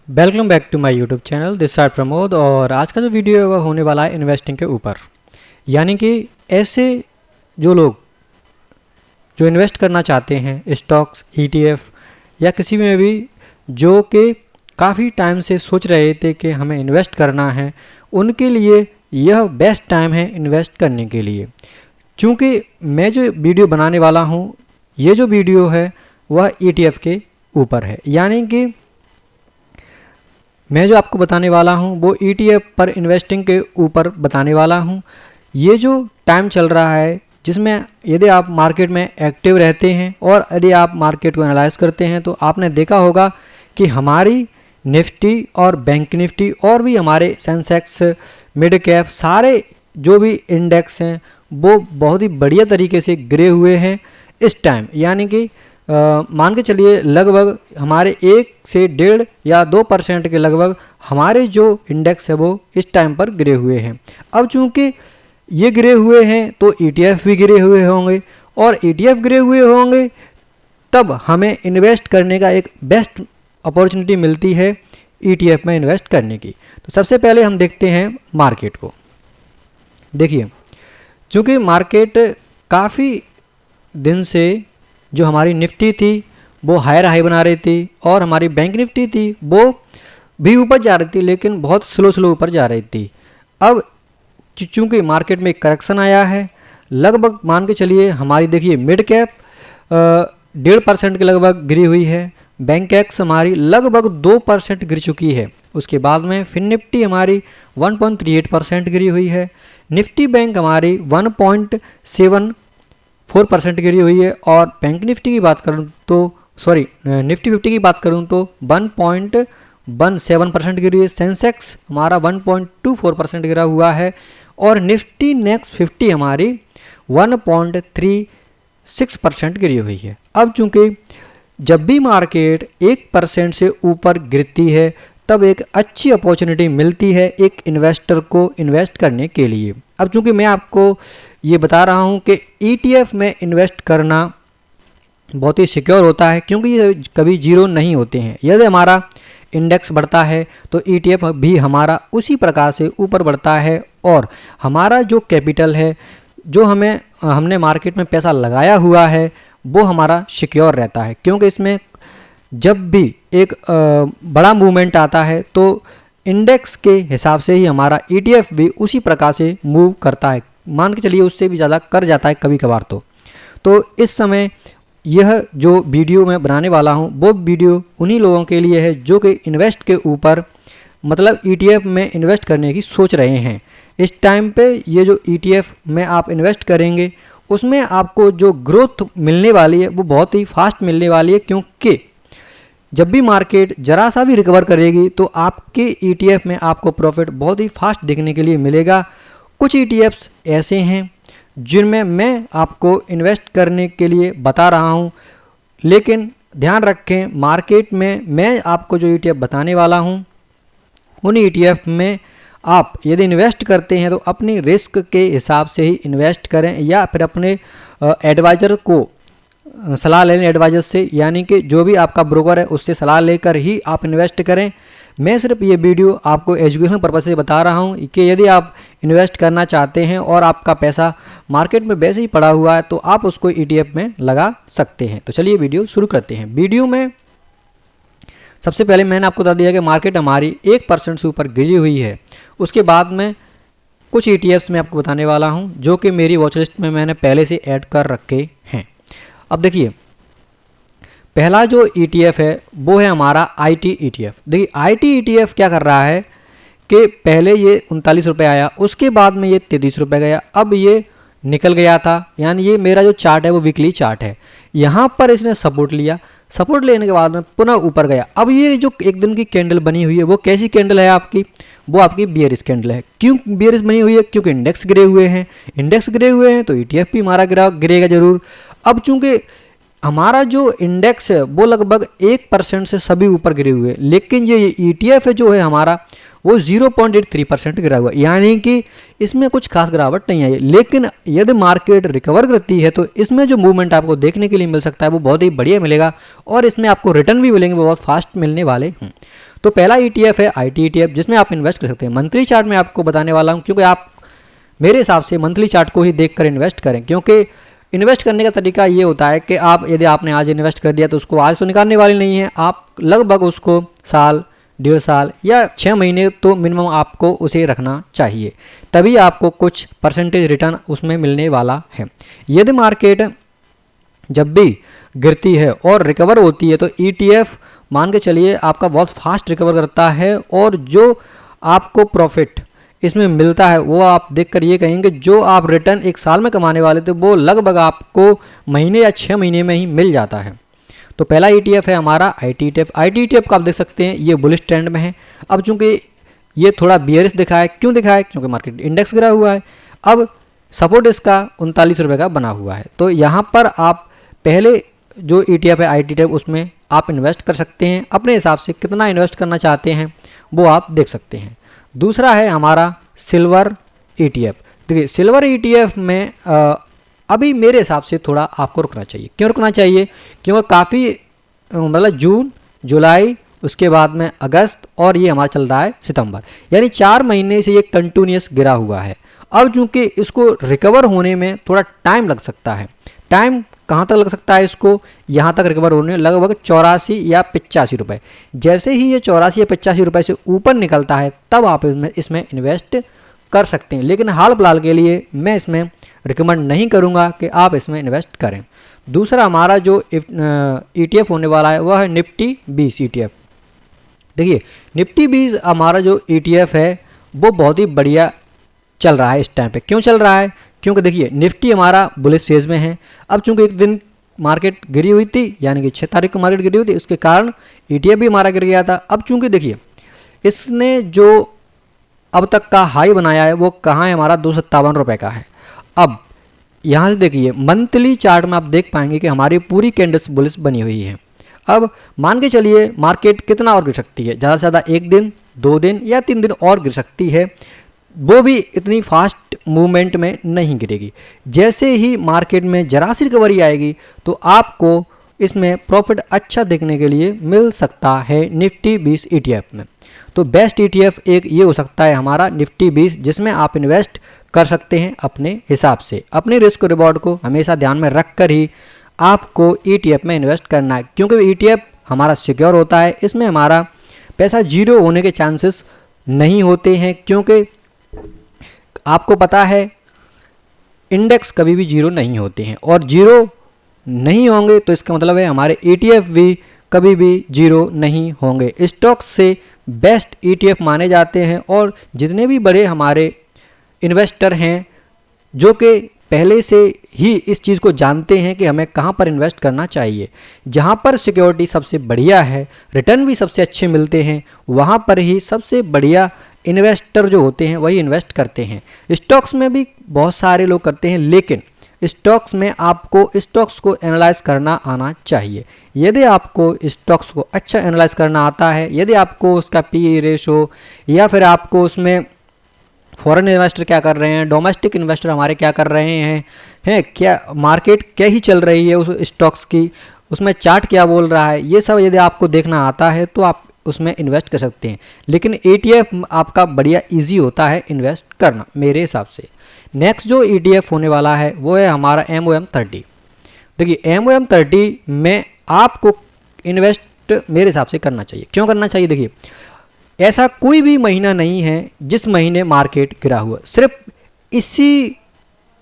Welcome back to my YouTube channel. This side Pramod. और आज का जो वीडियो है वह होने वाला है इन्वेस्टिंग के ऊपर। यानी कि ऐसे जो लोग जो इन्वेस्ट करना चाहते हैं स्टॉक्स, ईटीएफ या किसी में भी, जो कि काफ़ी टाइम से सोच रहे थे कि हमें इन्वेस्ट करना है, उनके लिए यह बेस्ट टाइम है इन्वेस्ट करने के लिए। चूँकि मैं जो वीडियो बनाने वाला हूँ, ये जो वीडियो है वह ईटीएफ के ऊपर है। यानी कि मैं जो आपको बताने वाला हूँ वो ईटीएफ पर इन्वेस्टिंग के ऊपर बताने वाला हूँ। ये जो टाइम चल रहा है जिसमें यदि आप मार्केट में एक्टिव रहते हैं और यदि आप मार्केट को एनालाइज करते हैं तो आपने देखा होगा कि हमारी निफ्टी और बैंक निफ्टी और भी हमारे सेंसेक्स, मिड कैप, सारे जो भी इंडेक्स हैं वो बहुत ही बढ़िया तरीके से गिरे हुए हैं इस टाइम। यानी कि मान के चलिए लगभग हमारे 1 से 1.5 या 2% के लगभग हमारे जो इंडेक्स है वो इस टाइम पर गिरे हुए हैं। अब चूंकि ये गिरे हुए हैं तो ईटीएफ भी गिरे हुए होंगे, और ईटीएफ गिरे हुए होंगे तब हमें इन्वेस्ट करने का एक बेस्ट अपॉर्चुनिटी मिलती है ईटीएफ में इन्वेस्ट करने की। तो सबसे पहले हम देखते हैं मार्केट को। देखिए, चूँकि मार्केट काफ़ी दिन से जो हमारी निफ्टी थी वो हायर हाई बना रही थी और हमारी बैंक निफ्टी थी वो भी ऊपर जा रही थी, लेकिन बहुत स्लो ऊपर जा रही थी। अब चूँकि मार्केट में एक करेक्शन आया है, लगभग मान के चलिए हमारी देखिए मिड कैप 1.5% के लगभग गिरी हुई है, बैंक एक्स हमारी लगभग 2% गिर चुकी है। उसके बाद में फिन निफ्टी हमारी 1.38% गिरी हुई है, निफ्टी बैंक हमारी 1.74% गिरी हुई है, और बैंक निफ्टी की बात करूं तो निफ्टी 50 की बात करूं तो 1.17% गिरी है। सेंसेक्स हमारा 1.24% गिरा हुआ है, और निफ्टी नेक्स्ट 50 हमारी 1.36% गिरी हुई है। अब चूंकि जब भी मार्केट 1% से ऊपर गिरती है तब एक अच्छी अपॉर्चुनिटी मिलती है एक इन्वेस्टर को इन्वेस्ट करने के लिए। अब चूंकि मैं आपको ये बता रहा हूँ कि ईटीएफ में इन्वेस्ट करना बहुत ही सिक्योर होता है, क्योंकि ये कभी जीरो नहीं होते हैं। यदि हमारा इंडेक्स बढ़ता है तो ईटीएफ भी हमारा उसी प्रकार से ऊपर बढ़ता है, और हमारा जो कैपिटल है, जो हमने मार्केट में पैसा लगाया हुआ है, वो हमारा सिक्योर रहता है। क्योंकि इसमें जब भी एक बड़ा मूवमेंट आता है तो इंडेक्स के हिसाब से ही हमारा ईटीएफ भी उसी प्रकार से मूव करता है। मान के चलिए उससे भी ज़्यादा कर जाता है कभी कभार। तो इस समय यह जो वीडियो मैं बनाने वाला हूँ वो वीडियो उन्हीं लोगों के लिए है जो कि इन्वेस्ट के ऊपर, मतलब ईटीएफ में इन्वेस्ट करने की सोच रहे हैं। इस टाइम पे ये जो ईटीएफ में आप इन्वेस्ट करेंगे उसमें आपको जो ग्रोथ मिलने वाली है वो बहुत ही फास्ट मिलने वाली है, क्योंकि जब भी मार्केट जरा सा भी रिकवर करेगी तो आपके ईटीएफ में आपको प्रॉफिट बहुत ही फास्ट देखने के लिए मिलेगा। कुछ ईटीएफ्स ऐसे हैं जिनमें मैं आपको इन्वेस्ट करने के लिए बता रहा हूं, लेकिन ध्यान रखें मार्केट में मैं आपको जो ईटीएफ बताने वाला हूं उन ईटीएफ में आप यदि इन्वेस्ट करते हैं तो अपनी रिस्क के हिसाब से ही इन्वेस्ट करें, या फिर अपने एडवाइज़र को सलाह लें एडवाइजर से, यानी कि जो भी आपका ब्रोकर है उससे सलाह लेकर ही आप इन्वेस्ट करें। मैं सिर्फ ये वीडियो आपको एजुकेशन पर्पस से बता रहा हूँ कि यदि आप इन्वेस्ट करना चाहते हैं और आपका पैसा मार्केट में वैसे ही पड़ा हुआ है तो आप उसको ईटीएफ में लगा सकते हैं। तो चलिए वीडियो शुरू करते हैं। वीडियो में सबसे पहले मैंने आपको बता दिया कि मार्केट हमारी 1% से ऊपर गिरी हुई है। उसके बाद में कुछ ईटीएफ्स मैं आपको बताने वाला हूँ जो कि मेरी वॉच लिस्ट में मैंने पहले से ऐड कर रखे हैं। अब देखिए, पहला जो ईटीएफ है वो है हमारा आईटी ईटीएफ। देखिए आईटी ईटीएफ क्या कर रहा है कि पहले ये 39 रुपये आया, उसके बाद में ये 33 रुपये गया, अब ये निकल गया था। यानी ये मेरा जो चार्ट है वो वीकली चार्ट है, यहाँ पर इसने सपोर्ट लिया, सपोर्ट लेने के बाद में पुनः ऊपर गया। अब ये जो एक दिन की कैंडल बनी हुई है वो कैसी कैंडल है आपकी, वो आपकी बियरिश कैंडल है। क्यों बियरिश बनी हुई है? क्योंकि इंडेक्स गिरे हुए हैं, इंडेक्स गिरे हुए हैं तो ईटीएफ भी हमारा गिरेगा जरूर। अब चूंकि हमारा जो इंडेक्स है वो लगभग 1% से सभी ऊपर गिरे हुए हैं, लेकिन ये ETF है जो है हमारा वो 0.83% गिरा हुआ है, यानी कि इसमें कुछ खास गिरावट नहीं आई। लेकिन यदि मार्केट रिकवर करती है तो इसमें जो मूवमेंट आपको देखने के लिए मिल सकता है वो बहुत ही बढ़िया मिलेगा, और इसमें आपको रिटर्न भी मिलेंगे, वो बहुत फास्ट मिलने वाले हैं। तो पहला ETF है IT ETF, जिसमें आप इन्वेस्ट कर सकते हैं। मंथली चार्ट में आपको बताने वाला हूँ, क्योंकि आप मेरे हिसाब से मंथली चार्ट को ही देखकर इन्वेस्ट करें, क्योंकि इन्वेस्ट करने का तरीका ये होता है कि आप यदि आपने आज इन्वेस्ट कर दिया तो उसको आज तो निकालने वाले नहीं है, आप लगभग उसको साल, 1.5 साल या 6 महीने तो मिनिमम आपको उसे रखना चाहिए, तभी आपको कुछ परसेंटेज रिटर्न उसमें मिलने वाला है। यदि मार्केट जब भी गिरती है और रिकवर होती है तो ETF मान के चलिए आपका बहुत फास्ट रिकवर करता है, और जो आपको प्रॉफिट इसमें मिलता है वो आप देखकर ये कहेंगे जो आप रिटर्न 1 साल में कमाने वाले थे वो लगभग आपको महीने या 6 महीने में ही मिल जाता है। तो पहला ETF है हमारा IT ETF। IT ETF को आप देख सकते हैं ये बुलिश ट्रेंड में है। अब चूंकि ये थोड़ा बियरिश दिखा है, क्यों दिखा है? क्योंकि मार्केट इंडेक्स गिरा हुआ है। अब सपोर्ट इसका 39 रुपये का बना हुआ है, तो यहाँ पर आप पहले जो ETF है IT ETF उसमें आप इन्वेस्ट कर सकते हैं, अपने हिसाब से कितना इन्वेस्ट करना चाहते हैं वो आप देख सकते हैं। दूसरा है हमारा सिल्वर ETF। देखिए सिल्वर ETF में अभी मेरे हिसाब से थोड़ा आपको रुकना चाहिए। क्यों रुकना चाहिए? क्योंकि काफ़ी मतलब जून, जुलाई, उसके बाद में अगस्त, और ये हमारा चल रहा है सितंबर, यानी 4 महीने से ये कंटिन्यूस गिरा हुआ है। अब चूँकि इसको रिकवर होने में थोड़ा टाइम लग सकता है। टाइम कहाँ तक लग सकता है इसको? यहाँ तक रिकवर होने लगभग 84 या 85 रुपये। जैसे ही ये 84 या 85 रुपये से ऊपर निकलता है तब आप इसमें इन्वेस्ट कर सकते हैं, लेकिन हाल फिलहाल के लिए मैं इसमें रिकमेंड नहीं करूँगा कि आप इसमें इन्वेस्ट करें। दूसरा हमारा जो ETF होने वाला है वह है निफ्टी 20 ETF। देखिए निफ्टी 20 हमारा जो ETF है वो बहुत ही बढ़िया चल रहा है इस टाइम पे। क्यों चल रहा है? क्योंकि देखिए निफ्टी हमारा बुलिश फेज में है। अब चूंकि एक दिन मार्केट गिरी हुई थी, यानी कि 6 तारीख को मार्केट गिरी हुई थी, उसके कारण ETF भी हमारा गिर गया था। अब चूंकि देखिए इसने जो अब तक का हाई बनाया है वो कहाँ है? हमारा 257 रुपये का है। अब यहाँ से देखिए मंथली चार्ट में आप देख पाएंगे कि हमारी पूरी कैंडल्स बुलिश बनी हुई है। अब मान के चलिए मार्केट कितना और गिर सकती है? ज़्यादा से ज़्यादा 1 दिन, 2 दिन या 3 दिन और गिर सकती है, वो भी इतनी फास्ट मूवमेंट में नहीं गिरेगी। जैसे ही मार्केट में जरा सी रिकवरी आएगी तो आपको इसमें प्रॉफिट अच्छा देखने के लिए मिल सकता है निफ्टी 20 ETF में। तो बेस्ट ETF एक ये हो सकता है हमारा निफ्टी 20, जिसमें आप इन्वेस्ट कर सकते हैं अपने हिसाब से। अपने रिस्क रिवॉर्ड को हमेशा ध्यान में रख कर ही आपको ETF में इन्वेस्ट करना है, क्योंकि ETF हमारा सिक्योर होता है। इसमें हमारा पैसा जीरो होने के चांसेस नहीं होते हैं, क्योंकि आपको पता है इंडेक्स कभी भी जीरो नहीं होते हैं, और जीरो नहीं होंगे तो इसका मतलब है हमारे ETF भी कभी भी जीरो नहीं होंगे। स्टॉक्स से बेस्ट ETF माने जाते हैं, और जितने भी बड़े हमारे इन्वेस्टर हैं जो कि पहले से ही इस चीज़ को जानते हैं कि हमें कहाँ पर इन्वेस्ट करना चाहिए, जहाँ पर सिक्योरिटी सबसे बढ़िया है, रिटर्न भी सबसे अच्छे मिलते हैं, वहाँ पर ही सबसे बढ़िया इन्वेस्टर जो होते हैं वही इन्वेस्ट करते हैं। स्टॉक्स में भी बहुत सारे लोग करते हैं, लेकिन स्टॉक्स में आपको स्टॉक्स को एनालाइज करना आना चाहिए। यदि आपको स्टॉक्स को अच्छा एनालाइज करना आता है, यदि आपको उसका PE रेशो या फिर आपको उसमें फॉरेन इन्वेस्टर क्या कर रहे हैं, डोमेस्टिक इन्वेस्टर हमारे क्या कर रहे हैं क्या मार्केट क्या ही चल रही है उस स्टॉक्स की, उसमें चार्ट क्या बोल रहा है, ये सब यदि आपको देखना आता है तो आप उसमें इन्वेस्ट कर सकते हैं। लेकिन ETF आपका बढ़िया इजी होता है इन्वेस्ट करना मेरे हिसाब से। नेक्स्ट जो ETF होने वाला है वो है हमारा MOM30। देखिए MOM30 में आपको इन्वेस्ट मेरे हिसाब से करना चाहिए। क्यों करना चाहिए? देखिए ऐसा कोई भी महीना नहीं है जिस महीने मार्केट गिरा हुआ, सिर्फ इसी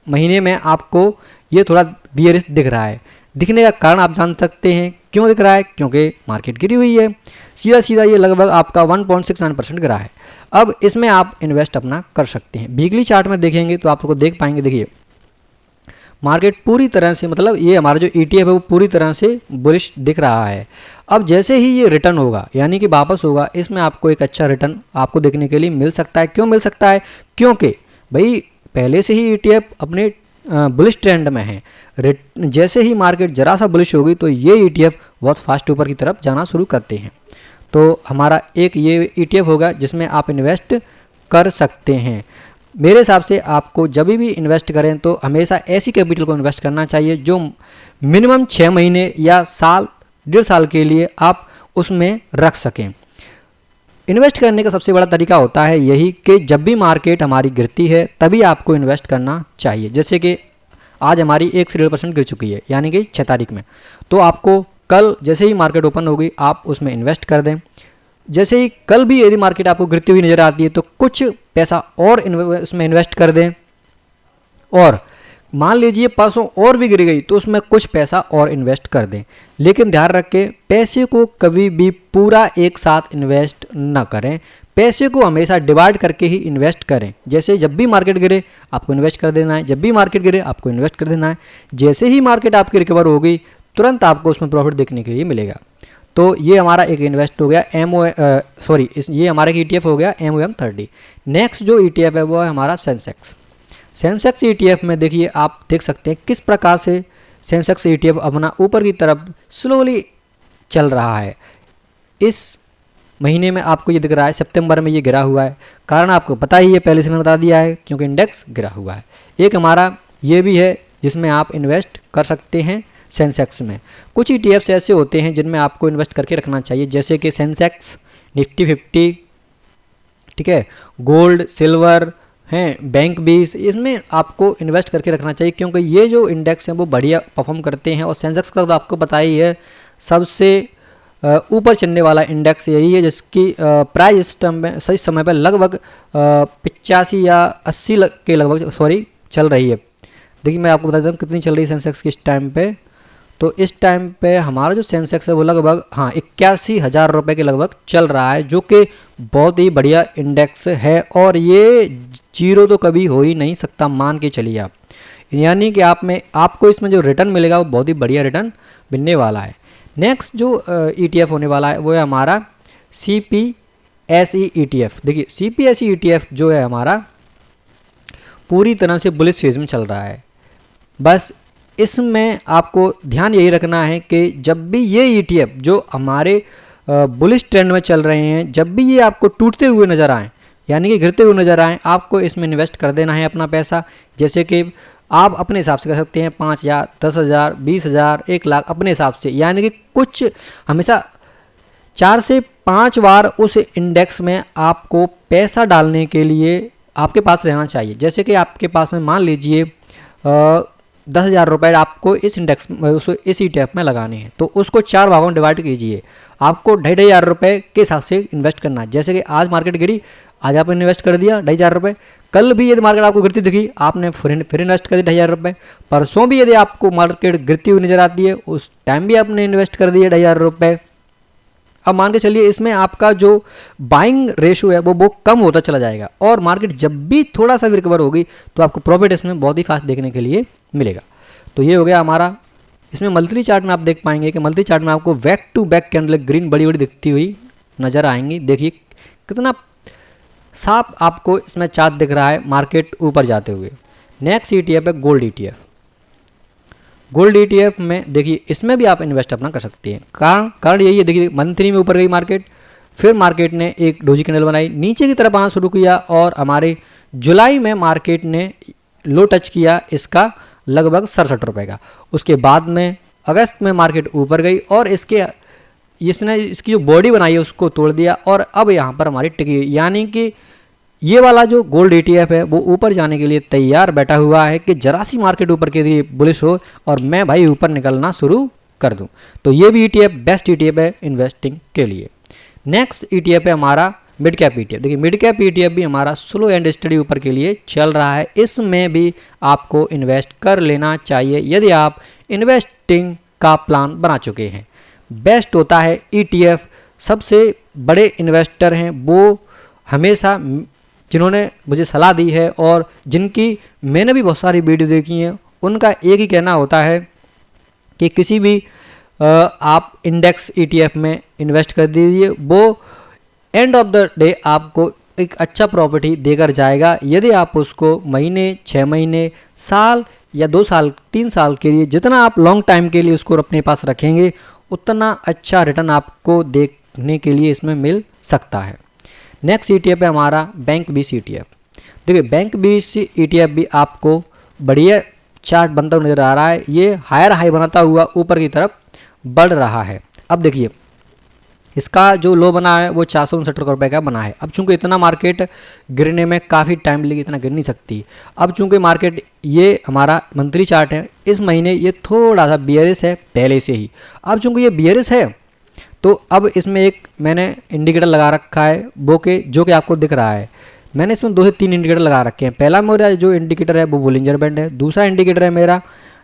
महीने में आपको ये थोड़ा बियरिश दिख रहा है। दिखने का कारण आप जान सकते हैं क्यों दिख रहा है, क्योंकि मार्केट गिरी हुई है। सीधा सीधा ये लगभग आपका 1.69% गिरा है। अब इसमें आप इन्वेस्ट अपना कर सकते हैं। वीकली चार्ट में देखेंगे तो आप लोग देख पाएंगे, देखिए मार्केट पूरी तरह से मतलब ये हमारा जो ETF है वो पूरी तरह से बुलिश दिख रहा है। अब जैसे ही ये रिटर्न होगा यानी कि वापस होगा, इसमें आपको एक अच्छा रिटर्न आपको देखने के लिए मिल सकता है। क्यों मिल सकता है? क्योंकि भाई पहले से ही ETF अपने बुलिश ट्रेंड में है। जैसे ही मार्केट जरा सा बुलिश होगी तो ये ETF बहुत फास्ट ऊपर की तरफ जाना शुरू करते हैं। तो हमारा एक ये ETF होगा जिसमें आप इन्वेस्ट कर सकते हैं। मेरे हिसाब से आपको जब भी इन्वेस्ट करें तो हमेशा ऐसी कैपिटल को इन्वेस्ट करना चाहिए जो मिनिमम 6 महीने या साल 1.5 साल के लिए आप उसमें रख सकें। इन्वेस्ट करने का सबसे बड़ा तरीका होता है यही कि जब भी मार्केट हमारी गिरती है तभी आपको इन्वेस्ट करना चाहिए। जैसे कि आज हमारी 1 से 1.5% गिर चुकी है, यानी कि 6 तारीख में, तो आपको कल जैसे ही मार्केट ओपन होगी आप उसमें इन्वेस्ट कर दें। जैसे ही कल भी यदि मार्केट आपको गिरती हुई नज़र आती है तो कुछ पैसा और उसमें इन्वेस्ट कर दें, और मान लीजिए परसों और भी गिर गई तो उसमें कुछ पैसा और इन्वेस्ट कर दें। लेकिन ध्यान रखें, पैसे को कभी भी पूरा एक साथ इन्वेस्ट ना करें, पैसे को हमेशा डिवाइड करके ही इन्वेस्ट करें। जैसे जब भी मार्केट गिरे आपको इन्वेस्ट कर देना है, जब भी मार्केट गिरे आपको इन्वेस्ट कर देना है। जैसे ही मार्केट आपकी रिकवर होगी तुरंत आपको उसमें प्रॉफिट देखने के लिए मिलेगा। तो ये हमारा एक इन्वेस्ट हो गया ये हमारा एक ETF हो गया MOM30। नेक्स्ट जो ETF है वो है हमारा सेंसेक्स। सेंसेक्स ETF में देखिए, आप देख सकते हैं किस प्रकार से सेंसेक्स ETF अपना ऊपर की तरफ स्लोली चल रहा है। इस महीने में आपको ये दिख रहा है, सितंबर में ये गिरा हुआ है, कारण आपको पता ही है, पहले से मैंने बता दिया है, क्योंकि इंडेक्स गिरा हुआ है। एक हमारा ये भी है जिसमें आप इन्वेस्ट कर सकते हैं सेंसेक्स में। कुछ ETFs ऐसे होते हैं जिनमें आपको इन्वेस्ट करके रखना चाहिए, जैसे कि सेंसेक्स, निफ्टी 50, ठीक है, गोल्ड, सिल्वर हैं, बैंक 20, इसमें आपको इन्वेस्ट करके रखना चाहिए, क्योंकि ये जो इंडेक्स हैं वो बढ़िया परफॉर्म करते हैं। और सेंसेक्स का तो आपको पता ही है, सबसे ऊपर चलने वाला इंडेक्स यही है, जिसकी प्राइस इस टाइम में सही समय पर लगभग 85 या 80 के लगभग चल रही है। देखिए मैं आपको बता देता हूँ कितनी चल रही है सेंसेक्स की इस टाइम पे। तो इस टाइम पे हमारा जो सेंसेक्स है वो लगभग 81,000 रुपये के लगभग चल रहा है, जो कि बहुत ही बढ़िया इंडेक्स है, और ये जीरो तो कभी हो ही नहीं सकता, मान के चलिए आप। यानी कि आपको इसमें जो रिटर्न मिलेगा वो बहुत ही बढ़िया रिटर्न मिलने वाला है। नेक्स्ट जो ETF होने वाला है वो है हमारा CPSE ETF। देखिए CPSE ETF जो है हमारा पूरी तरह से बुलिश फेज में चल रहा है। बस इसमें आपको ध्यान यही रखना है कि जब भी ये ETF जो हमारे बुलिश ट्रेंड में चल रहे हैं, जब भी ये आपको टूटते हुए नज़र आएँ, यानी कि गिरते हुए नज़र आएँ, आपको इसमें इन्वेस्ट कर देना है अपना पैसा। जैसे कि आप अपने हिसाब से कर सकते हैं, 5,000, 10,000, 20,000, 1 लाख अपने हिसाब से, यानी कि कुछ हमेशा 4 से 5 बार उस इंडेक्स में आपको पैसा डालने के लिए आपके पास रहना चाहिए। जैसे कि आपके पास में मान लीजिए 10,000 रुपये आपको इस इंडेक्स इस ETF में लगाने हैं, तो उसको 4 भागों में डिवाइड कीजिए। आपको 2,500 रुपये के हिसाब से इन्वेस्ट करना है। जैसे कि आज मार्केट गिरी, आज आपने इन्वेस्ट कर दिया 2,500 रुपये, कल भी यदि मार्केट आपको गिरती दिखी आपने फिर इन्वेस्ट कर दिया 2,500 रुपये, परसों भी यदि आपको मार्केट गिरती हुई नज़र आती है उस टाइम भी आपने इन्वेस्ट कर दिया 2,500 रुपये। अब मान के चलिए इसमें आपका जो बाइंग रेशो है वो कम होता चला जाएगा, और मार्केट जब भी थोड़ा सा भी रिकवर होगी तो आपको प्रॉफिट इसमें बहुत ही फास्ट देखने के लिए मिलेगा। तो ये हो गया हमारा। इसमें मंथली चार्ट में आप देख पाएंगे कि मंथली चार्ट में आपको back to back candle green बड़ी बड़ी दिखती हुई नज़र आएंगी। देखिए कितना साफ आपको इसमें चार्ट दिख रहा है मार्केट ऊपर जाते हुए। नेक्स्ट ETF है गोल्ड ETF। गोल्ड ETF में देखिए इसमें भी आप इन्वेस्ट अपना कर सकते हैं। कारण यही है, देखिए मंथली में ऊपर गई मार्केट, फिर मार्केट ने एक डोजी कैंडल बनाई, नीचे की तरफ आना शुरू किया, और हमारे जुलाई में मार्केट ने लो टच किया इसका लगभग 67 रुपये का। उसके बाद में अगस्त में मार्केट ऊपर गई और इसकी जो बॉडी बनाई है उसको तोड़ दिया, और अब यहाँ पर हमारी टिकी, यानी कि ये वाला जो गोल्ड ETF है वो ऊपर जाने के लिए तैयार बैठा हुआ है कि जरा सी मार्केट ऊपर के लिए बुलिश हो और मैं भाई ऊपर निकलना शुरू कर दूं। तो ये भी ETF बेस्ट ETF है इन्वेस्टिंग के लिए। नेक्स्ट ETF है हमारा मिड कैप ETF। देखिए मिड कैप ETF भी हमारा स्लो एंड स्टडी ऊपर के लिए चल रहा है, इसमें भी आपको इन्वेस्ट कर लेना चाहिए यदि आप इन्वेस्टिंग का प्लान बना चुके हैं। बेस्ट होता है ETF। सबसे बड़े इन्वेस्टर हैं वो हमेशा जिन्होंने मुझे सलाह दी है और जिनकी मैंने भी बहुत सारी वीडियो देखी हैं, उनका एक ही कहना होता है कि किसी भी आप इंडेक्स ETF में इन्वेस्ट कर दीजिए, वो एंड ऑफ द डे आपको एक अच्छा प्रॉफिट ही देकर जाएगा यदि आप उसको महीने, 6 महीने, साल या 2 साल 3 साल के लिए, जितना आप लॉन्ग टाइम के लिए उसको अपने पास रखेंगे उतना अच्छा रिटर्न आपको देखने के लिए इसमें मिल सकता है। नेक्स्ट ETF है हमारा बैंक बीस ETF। देखिए बैंक बीस ETF भी आपको बढ़िया चार्ट बनता हुआ नजर आ रहा है। ये हायर हाई बनाता हुआ ऊपर की तरफ बढ़ रहा है। अब देखिए इसका जो लो बना है वो 469 रुपये का बना है। अब चूंकि इतना मार्केट गिरने में काफ़ी टाइम लगेगी, इतना गिर नहीं सकती। अब चूंकि मार्केट ये हमारा मंथली चार्ट है, इस महीने ये थोड़ा सा बियरिश है पहले से ही। अब चूंकि ये बियरिश है तो अब इसमें एक मैंने इंडिकेटर लगा रखा है वो के जो कि आपको दिख रहा है। मैंने इसमें 2 से 3 इंडिकेटर लगा रखे हैं। पहला मेरा जो इंडिकेटर है वो बोलिंजर बैंड है, दूसरा इंडिकेटर है मेरा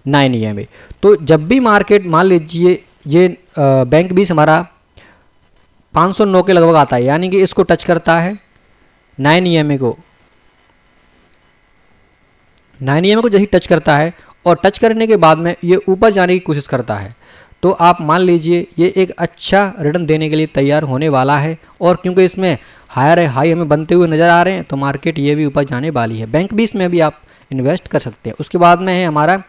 9 EMA। तो जब भी मार्केट मान लीजिए ये बैंक बीस हमारा 509 के लगभग आता है, यानी कि इसको टच करता है 9 EMA को, 9 EMA को जैसे टच करता है और टच करने के बाद में ये ऊपर जाने की कोशिश करता है, तो आप मान लीजिए ये एक अच्छा रिटर्न देने के लिए तैयार होने वाला है। और क्योंकि इसमें हायर हाई हमें बनते हुए नज़र आ रहे हैं तो मार्केट ये भी ऊपर जाने वाली है। बैंक बीस में भी आप इन्वेस्ट कर सकते हैं। उसके बाद में है हमारा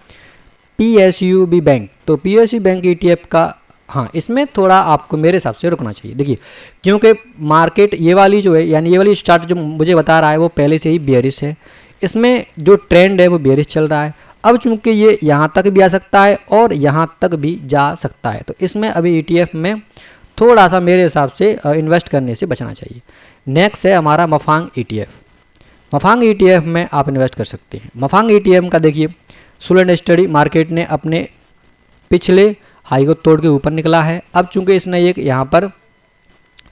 PSUB बैंक। तो PSU बैंक ETF का हाँ इसमें थोड़ा आपको मेरे हिसाब से रुकना चाहिए। देखिए क्योंकि मार्केट ये वाली जो है यानी ये वाली चार्ट जो मुझे बता रहा है वो पहले से ही बियरिश है, इसमें जो ट्रेंड है वो बियरिश चल रहा है। अब चूंकि ये यहाँ तक भी आ सकता है और यहाँ तक भी जा सकता है, तो इसमें अभी ETF में थोड़ा सा मेरे हिसाब से इन्वेस्ट करने से बचना चाहिए। नेक्स्ट है हमारा मफांग ETF। मफांग ETF में आप इन्वेस्ट कर सकते हैं। मफांग ETF का देखिए स्लो एंड स्टडी मार्केट ने अपने पिछले हाई को तोड़ के ऊपर निकला है। अब चूंकि इसने एक यहाँ पर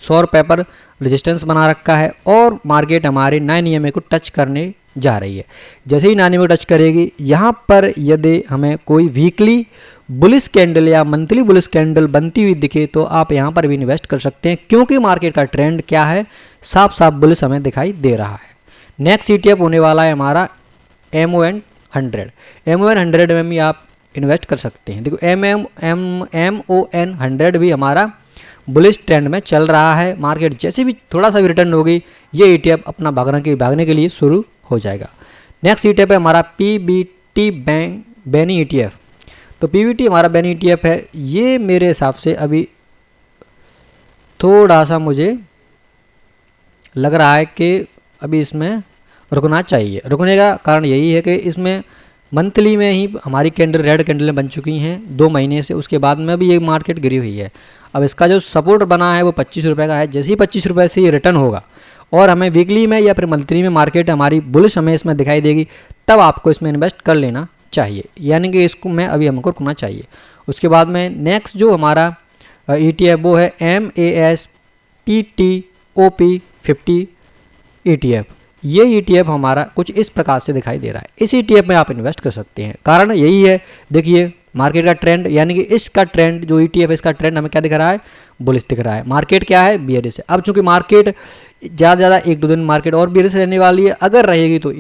100 रुपये पर रेजिस्टेंस बना रखा है और मार्केट हमारे 9 EMA को टच करने जा रही है। जैसे ही 9 EMA को टच करेगी यहाँ पर यदि हमें कोई वीकली बुलिश कैंडल या मंथली बुलिश कैंडल बनती हुई दिखे तो आप यहाँ पर भी इन्वेस्ट कर सकते हैं, क्योंकि मार्केट का ट्रेंड क्या है साफ साफ बुलिश हमें दिखाई दे रहा है। नेक्स्ट ETF होने वाला है हमारा MON 100। MON 100 में भी आप इन्वेस्ट कर सकते हैं। देखो MON 100 भी हमारा बुलिश ट्रेंड में चल रहा है। मार्केट जैसे भी थोड़ा सा भी रिटर्न होगी ये ETF अपना भागने के लिए शुरू हो जाएगा। नेक्स्ट ETF है हमारा PBT बैनी ETF। तो PBT हमारा बैनी ETF है। ये मेरे हिसाब से अभी थोड़ा सा मुझे लग रहा है कि अभी इसमें रुकना चाहिए। रुकने का कारण यही है कि इसमें मंथली में ही हमारी कैंडल रेड कैंडलें बन चुकी हैं 2 महीने से, उसके बाद में भी ये मार्केट गिरी हुई है। अब इसका जो सपोर्ट बना है वो 25 रुपये का है। जैसे ही 25 रुपये से ये रिटर्न होगा और हमें वीकली में या फिर मंथली में मार्केट हमारी बुलिश हमें इसमें दिखाई देगी तब आपको इसमें इन्वेस्ट कर लेना चाहिए, यानी कि इसको मैं अभी हमको रुकना चाहिए। उसके बाद में नेक्स्ट जो हमारा ETF वो है MASPTOP 50 ETF। ये ETF हमारा कुछ इस प्रकार से दिखाई दे रहा है। इस ETF में आप इन्वेस्ट कर सकते हैं। कारण यही है, देखिए मार्केट का ट्रेंड यानी कि इसका ट्रेंड जो ETF है इसका ट्रेंड हमें क्या दिख रहा है, बुलिश दिख रहा है। मार्केट क्या है, बियरिश है। अब चूंकि मार्केट ज़्यादा 1-2 दिन मार्केट और बियरिश रहने वाली है, अगर रहेगी तो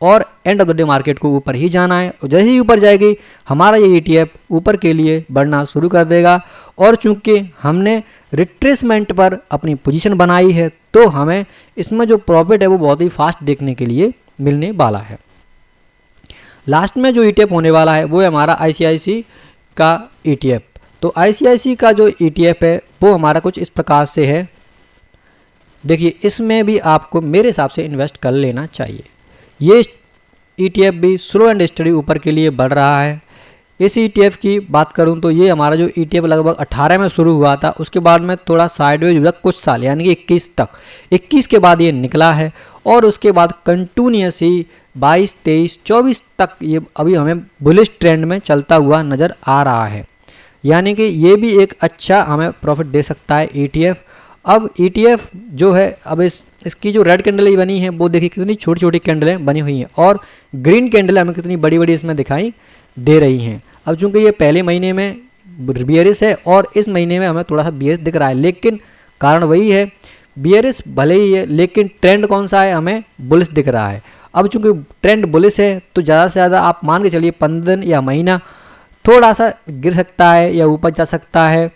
और end of the day market को ऊपर ही जाना है। और जैसे ही ऊपर जाएगी हमारा ये ETF ऊपर के लिए बढ़ना शुरू कर देगा। और चूंकि हमने रिट्रेसमेंट पर अपनी पोजीशन बनाई है तो हमें इसमें जो प्रॉफिट है वो बहुत ही फास्ट देखने के लिए मिलने वाला है। लास्ट में जो ETF होने वाला है वो है हमारा ICICI का ETF। तो ICICI का जो ETF है वो हमारा कुछ इस प्रकार से है। देखिए इसमें भी आपको मेरे हिसाब से इन्वेस्ट कर लेना चाहिए। ये ETF भी स्लो एंड स्टडी ऊपर के लिए बढ़ रहा है। इस ETF की बात करूं तो ये हमारा जो ETF लगभग 18 में शुरू हुआ था, उसके बाद में थोड़ा साइडवेज हुआ कुछ साल यानी कि 21 तक, 21 के बाद ये निकला है और उसके बाद कंटिन्यूस ही 22, 23, 24 तक ये अभी हमें बुलिश ट्रेंड में चलता हुआ नज़र आ रहा है। यानी कि ये भी एक अच्छा हमें प्रॉफिट दे सकता है ETF। अब ETF जो है अब इसकी जो रेड कैंडल बनी है वो देखिए कितनी छोटी छोटी कैंडलें बनी हुई हैं और ग्रीन कैंडल हमें कितनी बड़ी बड़ी इसमें दिखाई दे रही हैं। अब चूंकि ये पहले महीने में बियरिश है और इस महीने में हमें थोड़ा सा बियरिश दिख रहा है, लेकिन कारण वही है बियरिश भले ही है लेकिन ट्रेंड कौन सा है, हमें बुलिश दिख रहा है। अब चूंकि ट्रेंड बुलिश है तो ज़्यादा से ज़्यादा आप मान के चलिए 15 दिन या महीना थोड़ा सा गिर सकता है या ऊपर जा सकता है।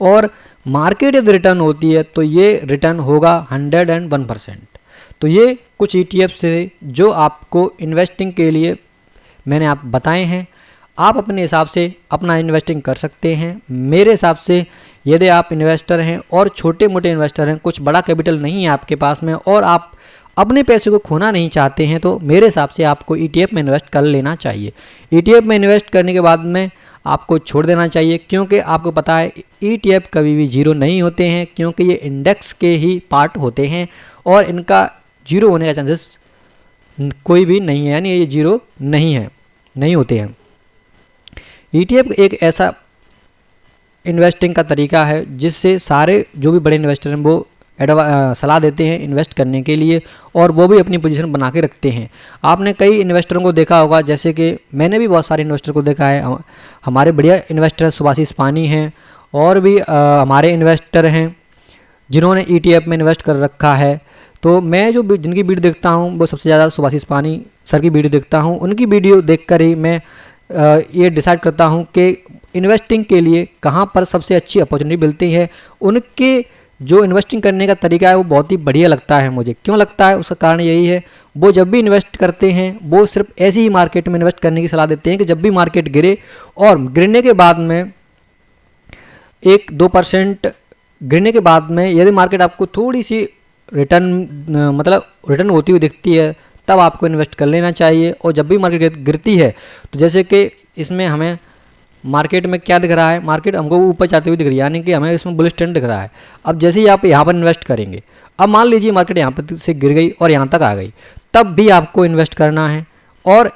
और मार्केट यदि रिटर्न होती है तो ये रिटर्न होगा 101%। तो ये कुछ ETF से जो आपको इन्वेस्टिंग के लिए मैंने आप बताए हैं। आप अपने हिसाब से अपना इन्वेस्टिंग कर सकते हैं। मेरे हिसाब से यदि आप इन्वेस्टर हैं और छोटे मोटे इन्वेस्टर हैं, कुछ बड़ा कैपिटल नहीं है आपके पास में और आप अपने पैसे को खोना नहीं चाहते हैं, तो मेरे हिसाब से आपको ETF में इन्वेस्ट कर लेना चाहिए। ETF में इन्वेस्ट करने के बाद में आपको छोड़ देना चाहिए, क्योंकि आपको पता है ETF कभी भी जीरो नहीं होते हैं, क्योंकि ये इंडेक्स के ही पार्ट होते हैं और इनका जीरो होने का चांसेस कोई भी नहीं है, यानी ये जीरो नहीं होते हैं। ETF एक ऐसा इन्वेस्टिंग का तरीका है जिससे सारे जो भी बड़े इन्वेस्टर हैं वो सलाह देते हैं इन्वेस्ट करने के लिए, और वो भी अपनी पोजीशन बना के रखते हैं। आपने कई इन्वेस्टरों को देखा होगा, जैसे कि मैंने भी बहुत सारे इन्वेस्टर को देखा है। हमारे बढ़िया इन्वेस्टर सुभाषिस पानी हैं और भी हमारे इन्वेस्टर हैं जिन्होंने ETF में इन्वेस्ट कर रखा है। तो मैं जो जिनकी वीडियो देखता हूँ वो सबसे ज़्यादा सुभाषिस पानी सर की वीडियो देखता हूँ। उनकी वीडियो देखकर ही मैं ये डिसाइड करता हूँ कि इन्वेस्टिंग के लिए कहाँ पर सबसे अच्छी अपॉर्चुनिटी मिलती है। उनके जो इन्वेस्टिंग करने का तरीका है वो बहुत ही बढ़िया लगता है मुझे। क्यों लगता है, उसका कारण यही है, वो जब भी इन्वेस्ट करते हैं वो सिर्फ ऐसी ही मार्केट में इन्वेस्ट करने की सलाह देते हैं कि जब भी मार्केट गिरे और गिरने के बाद में 1-2% गिरने के बाद में यदि मार्केट आपको थोड़ी सी रिटर्न होती हुई दिखती है तब आपको इन्वेस्ट कर लेना चाहिए। और जब भी मार्केट गिरती है, तो जैसे कि इसमें हमें मार्केट में क्या दिख रहा है, मार्केट हमको ऊपर जाते हुए दिख रही है, यानी कि हमें इसमें बुलिश ट्रेंड दिख रहा है। अब जैसे ही आप यहाँ पर इन्वेस्ट करेंगे, अब मान लीजिए मार्केट यहाँ पर से गिर गई और यहाँ तक आ गई, तब भी आपको इन्वेस्ट करना है। और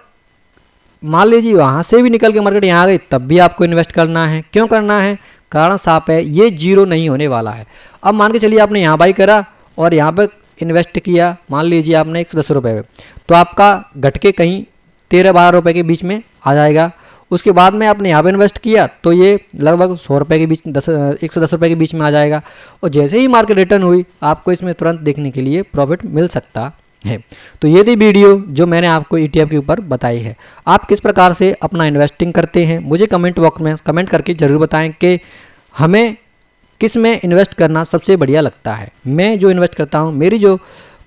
मान लीजिए वहाँ से भी निकल के मार्केट यहाँ आ गई, तब भी आपको इन्वेस्ट करना है। क्यों करना है, कारण साफ है, ये जीरो नहीं होने वाला है। अब मान के चलिए आपने यहाँ बाई करा और यहाँ पर इन्वेस्ट किया, मान लीजिए आपने 110 रुपये में, तो आपका घट के कहीं 13-12 रुपये के बीच में आ जाएगा। उसके बाद में आपने यहाँ पे इन्वेस्ट किया तो ये लगभग 100 रुपये के बीच 110 रुपये के बीच में आ जाएगा। और जैसे ही मार्केट रिटर्न हुई, आपको इसमें तुरंत देखने के लिए प्रॉफिट मिल सकता है। तो ये थी वीडियो जो मैंने आपको ETF के ऊपर बताई है। आप किस प्रकार से अपना इन्वेस्टिंग करते हैं, मुझे कमेंट बॉक्स में कमेंट करके ज़रूर बताएं कि हमें किस में इन्वेस्ट करना सबसे बढ़िया लगता है। मैं जो इन्वेस्ट करता हूँ, मेरी जो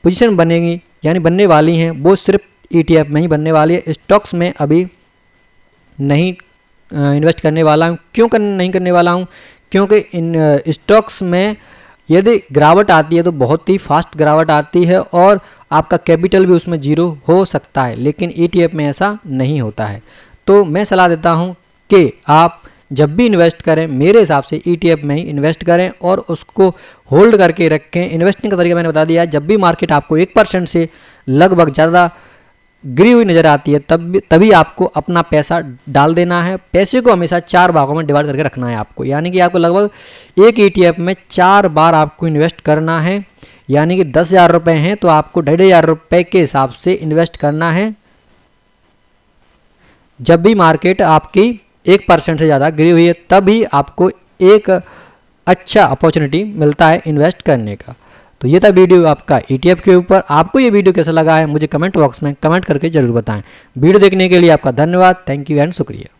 पोजीशन बनेगी यानी बनने वाली हैं, वो सिर्फ ETF में ही बनने वाली है। स्टॉक्स में अभी नहीं इन्वेस्ट करने वाला हूँ। क्यों नहीं करने वाला हूँ, क्योंकि इन स्टॉक्स में यदि गिरावट आती है तो बहुत ही फास्ट गिरावट आती है और आपका कैपिटल भी उसमें जीरो हो सकता है, लेकिन ETF में ऐसा नहीं होता है। तो मैं सलाह देता हूँ कि आप जब भी इन्वेस्ट करें, मेरे हिसाब से ETF में ही इन्वेस्ट करें और उसको होल्ड करके रखें। इन्वेस्टिंग का तरीका मैंने बता दिया है। जब भी मार्केट आपको 1% से लगभग ज़्यादा गिरी हुई नज़र आती है, तभी आपको अपना पैसा डाल देना है। पैसे को हमेशा 4 भागों में डिवाइड करके रखना है आपको, यानी कि आपको लगभग एक ETF में 4 बार आपको इन्वेस्ट करना है। यानी कि 10,000 रुपये हैं तो आपको 2,500 रुपये के हिसाब से इन्वेस्ट करना है। जब भी मार्केट आपकी 1% से ज़्यादा गिरी हुई है, तभी आपको एक अच्छा अपॉर्चुनिटी मिलता है इन्वेस्ट करने का। तो ये था वीडियो आपका ETF के ऊपर। आपको ये वीडियो कैसा लगा है, मुझे कमेंट बॉक्स में कमेंट करके ज़रूर बताएं। वीडियो देखने के लिए आपका धन्यवाद। थैंक यू एंड शुक्रिया।